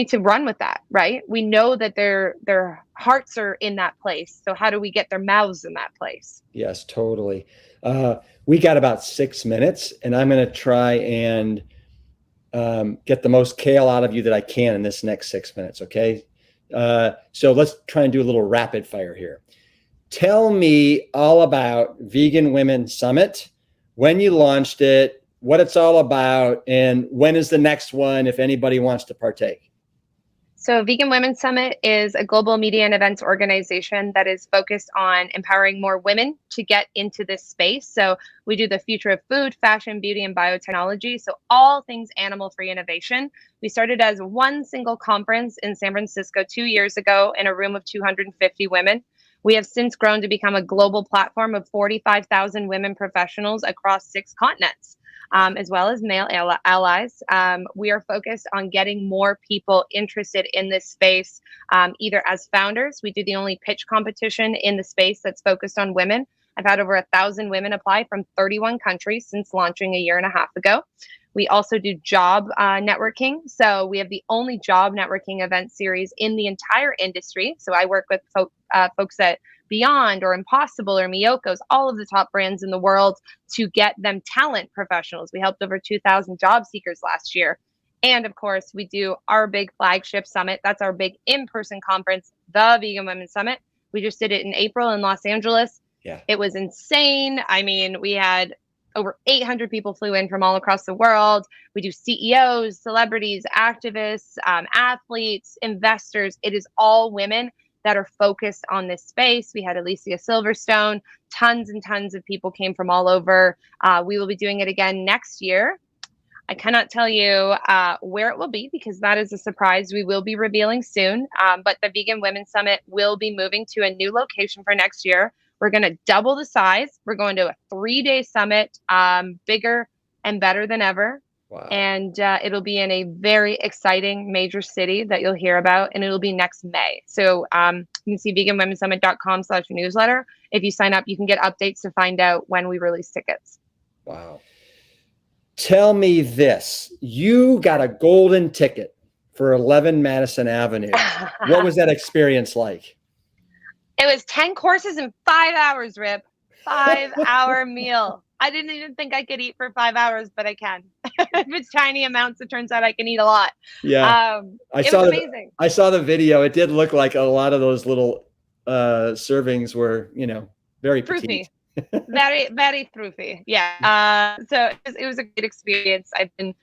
to run with that, right? We know that their hearts are in that place. So how do we get their mouths in that place? Yes, totally. We got about 6 minutes, and I'm going to try and get the most kale out of you that I can in this next 6 minutes. Okay. So let's try and do a little rapid fire here. Tell me all about Vegan Women Summit, when you launched it, what it's all about, and when is the next one if anybody wants to partake. So Vegan Women Summit is a global media and events organization that is focused on empowering more women to get into this space. So we do the future of food, fashion, beauty, and biotechnology. So all things animal-free innovation. We started as one single conference in San Francisco 2 years ago in a room of 250 women. We have since grown to become a global platform of 45,000 women professionals across 6 continents. As well as male allies. We are focused on getting more people interested in this space, either as founders. We do the only pitch competition in the space that's focused on women. I've had over 1,000 women apply from 31 countries since launching a year and a half ago. We also do job networking. So we have the only job networking event series in the entire industry. So I work with folks at Beyond or Impossible or Miyoko's, all of the top brands in the world, to get them talent professionals. We helped over 2,000 job seekers last year. And of course, we do our big flagship summit. That's our big in-person conference, the Vegan Women Summit. We just did it in April in Los Angeles. Yeah. It was insane. I mean, we had over 800 people flew in from all across the world. We do CEOs, celebrities, activists, athletes, investors. It is all women that are focused on this space. We had Alicia Silverstone. Tons and tons of people came from all over. We will be doing it again next year. I cannot tell you where it will be because that is a surprise we will be revealing soon. But the Vegan Women Summit will be moving to a new location for next year. We're going to double the size. We're going to a 3-day summit, bigger and better than ever. Wow. And it'll be in a very exciting major city that you'll hear about, and it'll be next May. So you can see veganwomensummit.com/newsletter. If you sign up, you can get updates to find out when we release tickets. Wow. Tell me this. You got a golden ticket for 11 Madison Avenue. What was that experience like? It was 10 courses in 5 hours, Rip. 5-hour meal. I didn't even think I could eat for 5 hours, but I can. If it's tiny amounts, it turns out I can eat a lot. Yeah. It was amazing. I saw the video. It did look like a lot of those little servings were, very petite. Very, very proofy. Yeah. So it was a great experience. I've been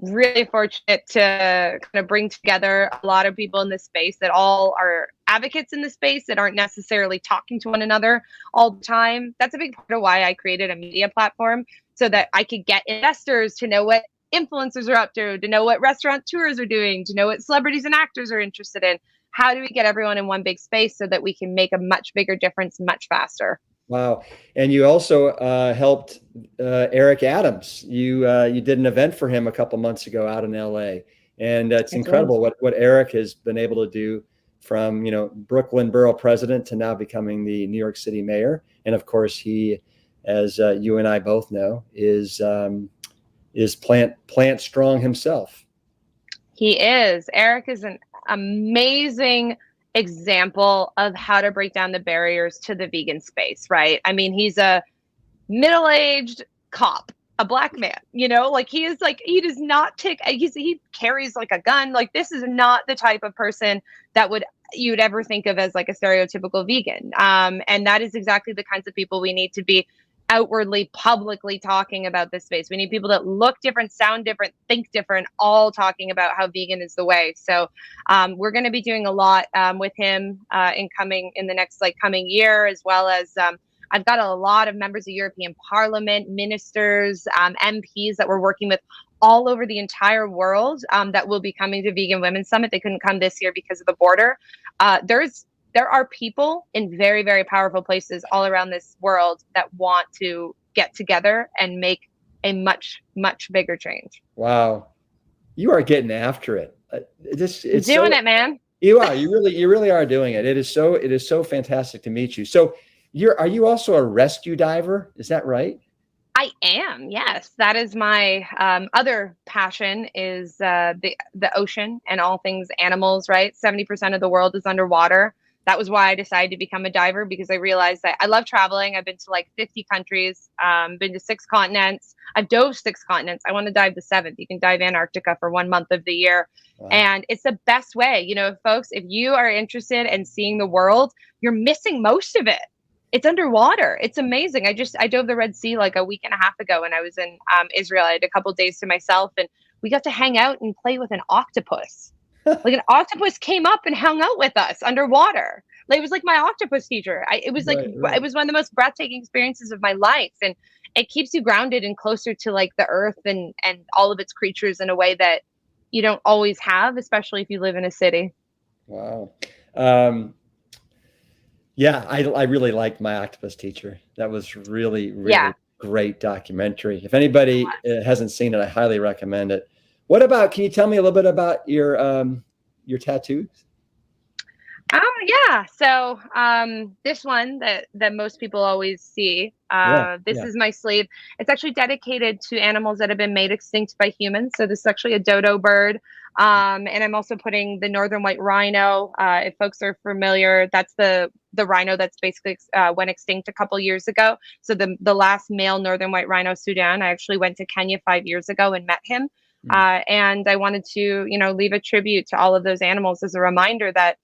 really fortunate to kind of bring together a lot of people in this space that all are advocates in the space that aren't necessarily talking to one another all the time. That's a big part of why I created a media platform, so that I could get investors to know what influencers are up to know what restaurateurs are doing, to know what celebrities and actors are interested in. How do we get everyone in one big space so that we can make a much bigger difference much faster? Wow. And you also helped Eric Adams. You did an event for him a couple months ago out in LA. And it's I did. incredible what Eric has been able to do from, Brooklyn borough president to now becoming the New York City mayor. And of course, he, as you and I both know, is plant strong himself. He is. Eric is an amazing example of how to break down the barriers to the vegan space, right? I mean, he's a middle-aged cop, a black man, like he is like, he does not take, he carries like a gun. Like, this is not the type of person that you'd ever think of as like a stereotypical vegan. And that is exactly the kinds of people we need to be outwardly, publicly talking about this space. We need people that look different, sound different, think different, all talking about how vegan is the way. So we're going to be doing a lot with him in the next coming year, as well as I've got a lot of members of European Parliament, ministers, MPs that we're working with all over the entire world that will be coming to Vegan Women's Summit. They couldn't come this year because of the border. There are people in very, very powerful places all around this world that want to get together and make a much, much bigger change. Wow. You are getting after it. It's doing it, man. You are. You really are doing it. It is so fantastic to meet you. So are you also a rescue diver? Is that right? I am. Yes, that is my other passion, is the ocean and all things animals. Right, 70% of the world is underwater. That was why I decided to become a diver, because I realized that I love traveling. I've been to 50 countries, been to 6 continents. I've dove 6 continents. I want to dive the 7th. You can dive Antarctica for 1 month of the year. Wow. And it's the best way. Folks, if you are interested in seeing the world, you're missing most of it. It's underwater. It's amazing. I dove the Red Sea a week and a half ago when I was in Israel. I had a couple days to myself, and we got to hang out and play with an octopus. An octopus came up and hung out with us underwater. It was like my octopus teacher. It was right. It was one of the most breathtaking experiences of my life. And it keeps you grounded and closer to the earth and all of its creatures in a way that you don't always have, especially if you live in a city. Wow. Yeah, I really liked my octopus teacher. That was really great documentary. If anybody hasn't seen it, I highly recommend it. Can you tell me a little bit about your tattoos? Yeah. So this one that most people always see, this is my sleeve. It's actually dedicated to animals that have been made extinct by humans. So this is actually a dodo bird. And I'm also putting the northern white rhino. If folks are familiar, that's the rhino that's basically went extinct a couple years ago. So the last male northern white rhino, Sudan, I actually went to Kenya 5 years ago and met him. And I wanted to, leave a tribute to all of those animals as a reminder that,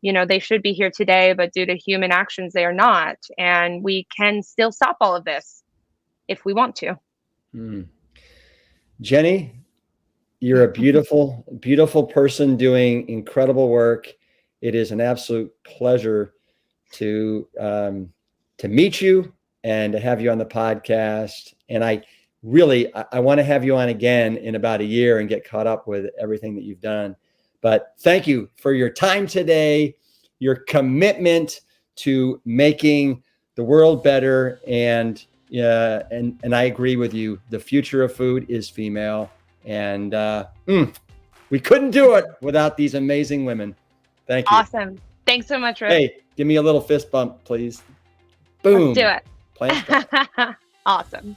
they should be here today, but due to human actions, they are not. And we can still stop all of this if we want to. Jenny, you're a beautiful, beautiful person doing incredible work. It is an absolute pleasure to meet you and to have you on the podcast. And I want to have you on again in about a year and get caught up with everything that you've done. But thank you for your time today, your commitment to making the world better. And I agree with you. The future of food is female. And we couldn't do it without these amazing women. Thank you. Awesome. Thanks so much, Rick. Hey, give me a little fist bump, please. Boom. Let's do it. Awesome.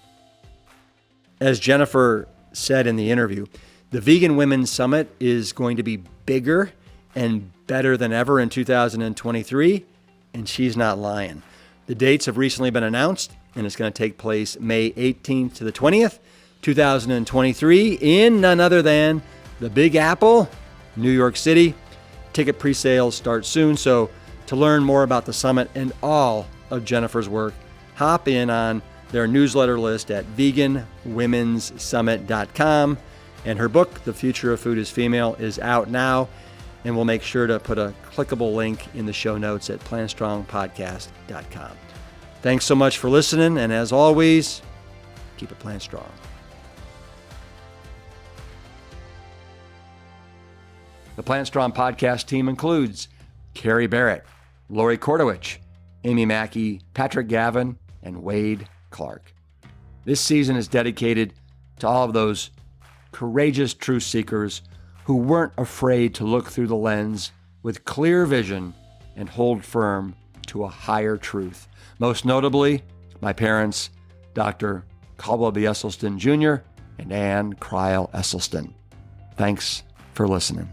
As Jennifer said in the interview, the Vegan Women's Summit is going to be bigger and better than ever in 2023, and she's not lying. The dates have recently been announced, and it's going to take place May 18th to the 20th, 2023, in none other than the Big Apple, New York City. Ticket pre-sales start soon, so to learn more about the summit and all of Jennifer's work, hop in on their newsletter list at veganwomenssummit.com. And her book, The Future of Food is Female, is out now. And we'll make sure to put a clickable link in the show notes at plantstrongpodcast.com. Thanks so much for listening. And as always, keep it plant strong. The Plant Strong podcast team includes Carrie Barrett, Lori Kordowich, Amy Mackey, Patrick Gavin, and Wade Clark. This season is dedicated to all of those courageous truth seekers who weren't afraid to look through the lens with clear vision and hold firm to a higher truth. Most notably, my parents, Dr. Caldwell B. Esselstyn Jr. and Ann Kreil Esselstyn. Thanks for listening.